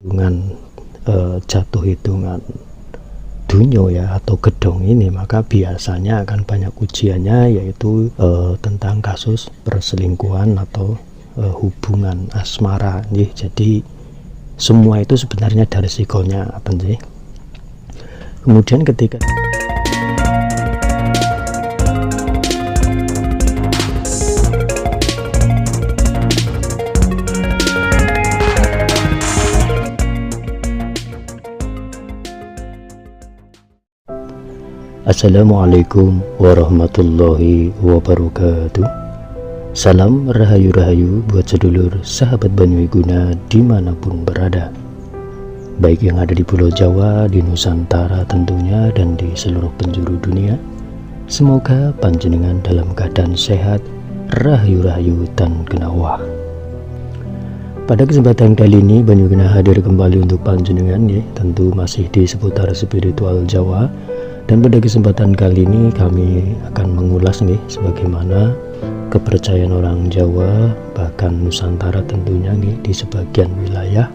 dengan jatuh hitungan dunyo ya atau gedong ini, maka biasanya akan banyak ujiannya, yaitu tentang kasus perselingkuhan atau hubungan asmara nih. Jadi semua itu sebenarnya ada resikonya apa sih. Kemudian ketika Assalamualaikum warahmatullahi wabarakatuh. Salam rahayu-rahayu buat sedulur sahabat Banyuiguna dimanapun berada, baik yang ada di Pulau Jawa, di Nusantara tentunya, dan di seluruh penjuru dunia. Semoga panjenengan dalam keadaan sehat, rahayu-rahayu dan genawah. Pada kesempatan kali ini Banyuiguna hadir kembali untuk panjenengan ya, tentu masih di seputar spiritual Jawa. Dan pada kesempatan kali ini kami akan mengulas nih sebagaimana kepercayaan orang Jawa, bahkan Nusantara tentunya nih, di sebagian wilayah,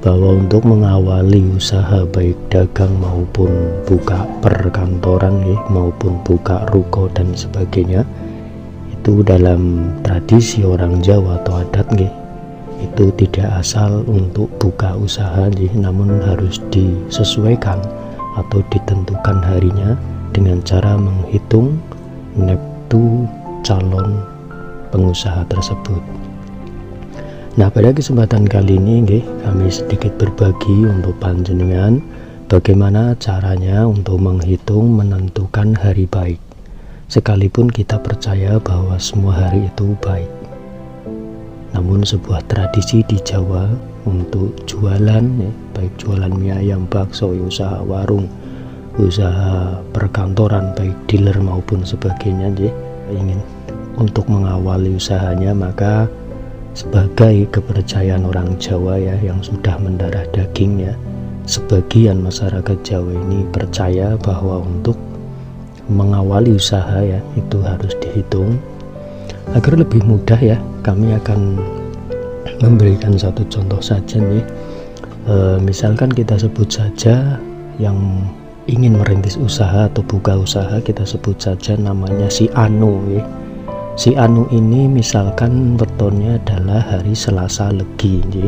bahwa untuk mengawali usaha baik dagang maupun buka perkantoran nih, maupun buka ruko dan sebagainya, itu dalam tradisi orang Jawa atau adat nih, itu tidak asal untuk buka usaha nih, namun harus disesuaikan atau ditentukan harinya dengan cara menghitung neptu calon pengusaha tersebut. Nah, pada kesempatan kali ini kami sedikit berbagi untuk panjenengan bagaimana caranya untuk menghitung menentukan hari baik, sekalipun kita percaya bahwa semua hari itu baik. Namun sebuah tradisi di Jawa untuk jualan ya, baik jualan mie ayam, bakso, usaha warung, usaha perkantoran, baik dealer maupun sebagainya ya, ingin untuk mengawali usahanya, maka sebagai kepercayaan orang Jawa ya yang sudah mendarah daging ya, sebagian masyarakat Jawa ini percaya bahwa untuk mengawali usaha ya itu harus dihitung. Agar lebih mudah ya, kami akan memberikan satu contoh saja nih. Misalkan kita sebut saja yang ingin merintis usaha atau buka usaha, kita sebut saja namanya si Anu ya. Si Anu ini misalkan wetonnya adalah hari Selasa Legi ya.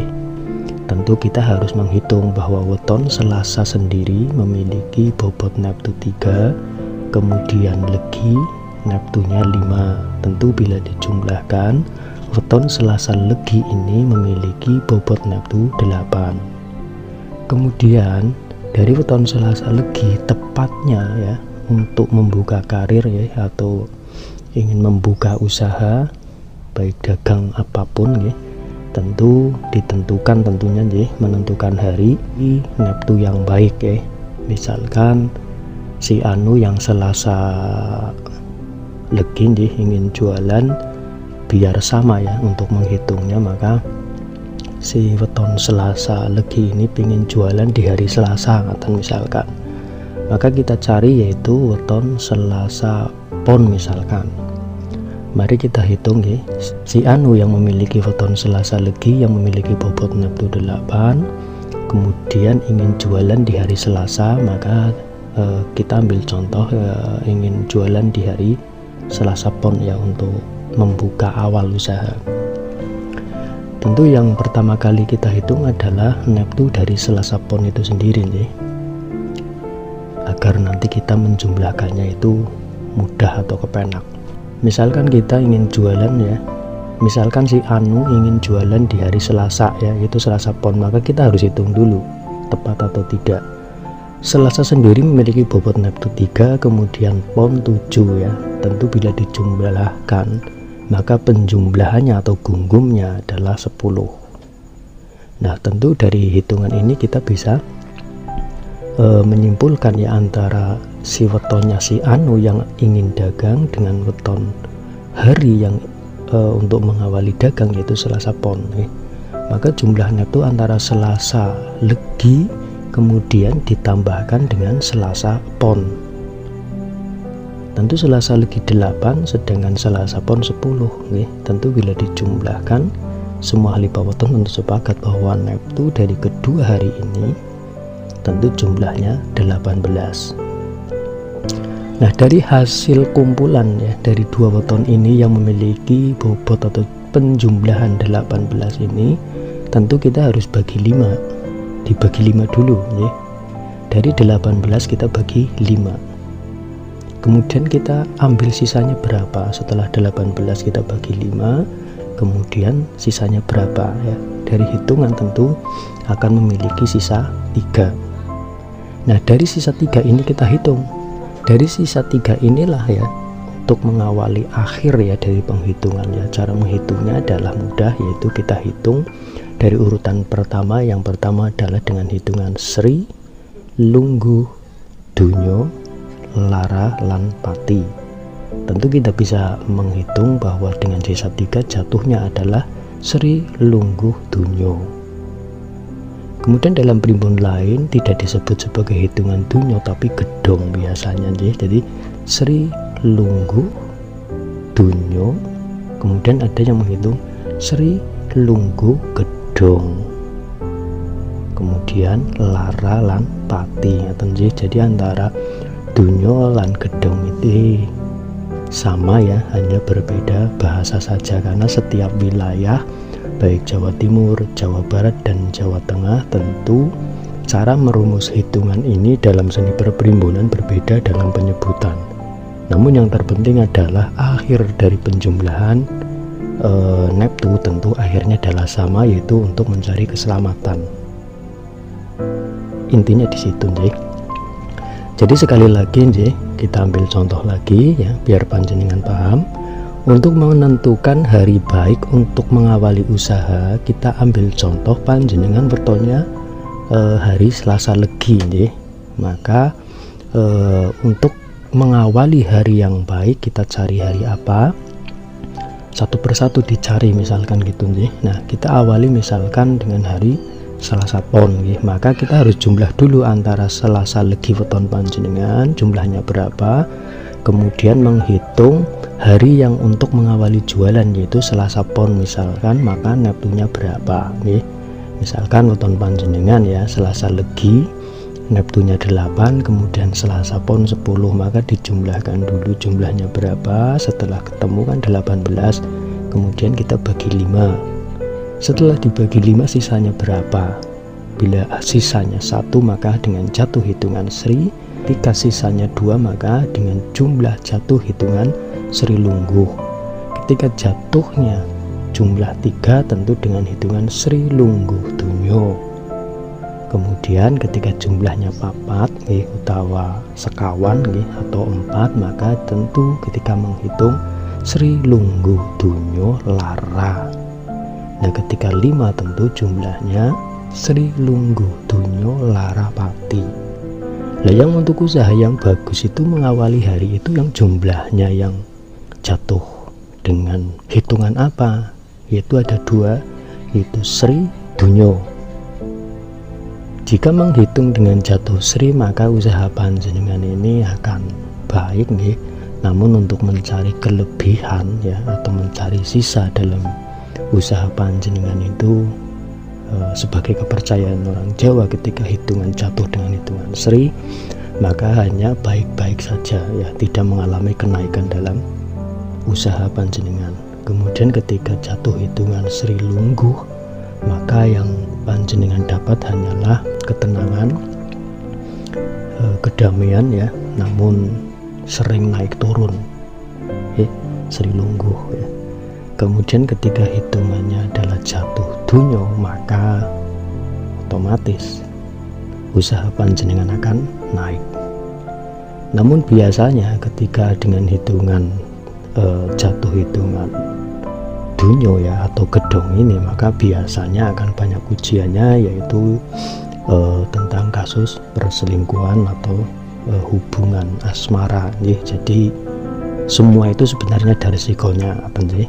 Tentu kita harus menghitung bahwa weton Selasa sendiri memiliki bobot neptu 3, kemudian Legi neptunya 5. Tentu bila dijumlahkan, weton Selasa Legi ini memiliki bobot neptu 8. Kemudian dari weton Selasa Legi tepatnya ya untuk membuka karir ya atau ingin membuka usaha baik dagang apapun ya, tentu ditentukan tentunya ya, menentukan hari neptu yang baik ya. Misalkan si Anu yang Selasa Legi ingin jualan biar sama ya untuk menghitungnya, maka si weton Selasa Legi ini ingin jualan di hari Selasa misalkan, maka kita cari yaitu weton Selasa Pon misalkan. Mari kita hitung ya, si Anu yang memiliki weton Selasa Legi yang memiliki bobot neptu 8 kemudian ingin jualan di hari Selasa, maka kita ambil contoh ingin jualan di hari Selasa Pon ya untuk membuka awal usaha. Tentu yang pertama kali kita hitung adalah neptu dari Selasa Pon itu sendiri nih, agar nanti kita menjumlahkannya itu mudah atau kepenak. Misalkan kita ingin jualan ya, misalkan si Anu ingin jualan di hari Selasa ya, itu Selasa Pon, maka kita harus hitung dulu tepat atau tidak. Selasa sendiri memiliki bobot neptu 3, kemudian Pon 7 ya. Tentu bila dijumlahkan, maka penjumlahannya atau gunggungnya adalah 10. Nah, tentu dari hitungan ini kita bisa menyimpulkan ya antara si wetonnya si Anu yang ingin dagang dengan weton hari yang untuk mengawali dagang yaitu Selasa Pon ya. Maka jumlahnya itu antara Selasa Legi kemudian ditambahkan dengan Selasa Pon. Tentu Selasa Legi 8 sedangkan Selasa Pon 10 nih. Tentu bila dijumlahkan semua ahli weton tentu sepakat bahwa neptu dari kedua hari ini tentu jumlahnya 18. Nah, dari hasil kumpulan ya dari dua weton ini yang memiliki bobot atau penjumlahan 18 ini, tentu kita harus bagi 5. Dibagi 5 dulu ya. Dari 18 kita bagi 5. Kemudian kita ambil sisanya berapa. Setelah 18 kita bagi 5, kemudian sisanya berapa ya. Dari hitungan tentu akan memiliki sisa 3. Nah, dari sisa 3 ini kita hitung. Dari sisa 3 inilah ya, untuk mengawali akhir ya dari penghitungan ya. Cara menghitungnya adalah mudah, yaitu kita hitung dari urutan pertama. Yang pertama adalah dengan hitungan Sri, Lungguh, Dunyo, Lara, lan Pati. Tentu kita bisa menghitung bahwa dengan sisa 3 jatuhnya adalah Sri, Lungguh, Dunyo. Kemudian dalam primbon lain tidak disebut sebagai hitungan dunyo tapi gedong biasanya. Jadi Sri, Lungguh, Dunyo, kemudian ada yang menghitung Sri, Lungguh, gedong, kemudian Lara lan Pati. Jadi antara dunyo lan gedong itu sama ya, hanya berbeda bahasa saja, karena setiap wilayah baik Jawa Timur, Jawa Barat, dan Jawa Tengah tentu cara merumus hitungan ini dalam seni perprimbonan berbeda dalam penyebutan. Namun yang terpenting adalah akhir dari penjumlahan neptu tentu akhirnya adalah sama, yaitu untuk mencari keselamatan. Intinya di situ nggih. Jadi sekali lagi nggih, kita ambil contoh lagi ya biar panjenengan paham. Untuk menentukan hari baik untuk mengawali usaha, kita ambil contoh panjenengan wetonnya hari Selasa Legi nggih. Maka untuk mengawali hari yang baik kita cari hari apa? Satu persatu dicari misalkan gitu nggih. Nah, kita awali misalkan dengan hari Selasa Pon nggih. Maka kita harus jumlah dulu antara Selasa Legi weton panjenengan jumlahnya berapa. Kemudian menghitung hari yang untuk mengawali jualan, yaitu Selasa Pon misalkan, maka neptunya berapa nih. Misalkan weton panjenengan ya Selasa Legi neptunya 8, kemudian Selasa Pon 10, maka dijumlahkan dulu jumlahnya berapa. Setelah ketemu kan 18, kemudian kita bagi 5. Setelah dibagi 5 sisanya berapa? Bila sisanya 1 maka dengan jatuh hitungan Sri, ketika sisanya 2 maka dengan jumlah jatuh hitungan Sri Lungguh. Ketika jatuhnya jumlah 3 tentu dengan hitungan Sri Lungguh Dunyo. Kemudian ketika jumlahnya 4 utawa sekawan atau 4, maka tentu ketika menghitung Sri Lungguh Dunyo Lara. Nah, ketika 5 tentu jumlahnya Sri Lungguh Dunyo Lara Pati. Nah, yang untuk usaha yang bagus itu mengawali hari itu yang jumlahnya yang jatuh dengan hitungan apa? Yaitu ada 2, yaitu Sri, Dunyo. Jika menghitung dengan jatuh Sri maka usaha panjenengan ini akan baik nih. Namun untuk mencari kelebihan ya atau mencari sisa dalam usaha panjenengan itu sebagai kepercayaan orang Jawa, ketika hitungan jatuh dengan hitungan Sri maka hanya baik-baik saja ya, tidak mengalami kenaikan dalam usaha panjenengan. Kemudian ketika jatuh hitungan Sri Lungguh maka yang panjenengan dapat hanyalah ketenangan, kedamaian ya, namun sering naik turun Sri Lungguh ya. Kemudian ketika hitungannya adalah jatuh dunyo maka otomatis usaha panjenengan akan naik. Namun biasanya ketika dengan hitungan jatuh hitungan dunyo ya atau gedong ini, maka biasanya akan banyak ujiannya, yaitu tentang kasus perselingkuhan atau hubungan asmara nih. Jadi semua itu sebenarnya dari resikonya apa sih.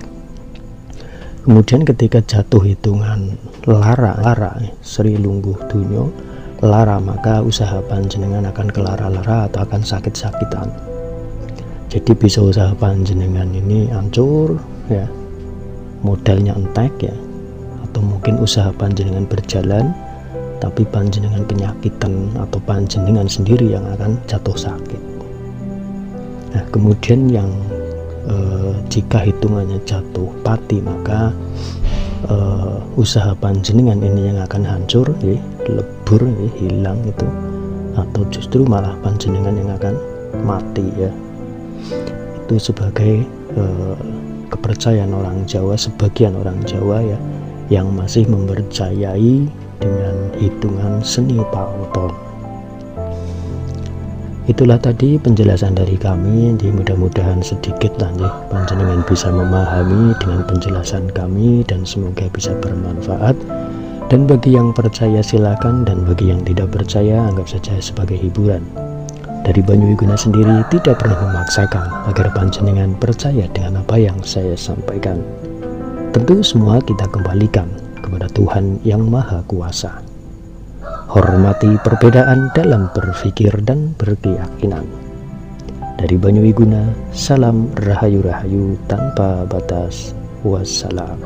Kemudian ketika jatuh hitungan Lara Sri Lungguh Dunyo Lara, maka usaha panjenengan akan kelara-lara atau akan sakit-sakitan. Jadi bisa usaha panjenengan ini hancur ya, modalnya entek ya, atau mungkin usaha panjenengan berjalan, tapi panjenengan penyakitan atau panjenengan sendiri yang akan jatuh sakit. Nah, kemudian yang jika hitungannya jatuh pati, maka usaha panjenengan ini yang akan hancur, lebur, hilang itu, atau justru malah panjenengan yang akan mati ya. Itu sebagai kepercayaan orang Jawa, sebagian orang Jawa ya, yang masih mempercayai dengan hitungan seni Pauton. Itulah tadi penjelasan dari kami. Mudah-mudahan sedikit nanti panjenengan bisa memahami dengan penjelasan kami, dan semoga bisa bermanfaat. Dan bagi yang percaya silakan, dan bagi yang tidak percaya anggap saja sebagai hiburan. Dari Banyu Wiguna sendiri tidak pernah memaksakan agar panjenengan percaya dengan apa yang saya sampaikan. Tentu semua kita kembalikan kepada Tuhan yang Maha Kuasa. Hormati perbedaan dalam berpikir dan berkeyakinan. Dari Banyu Wiguna, salam rahayu-rahayu tanpa batas. Wassalam.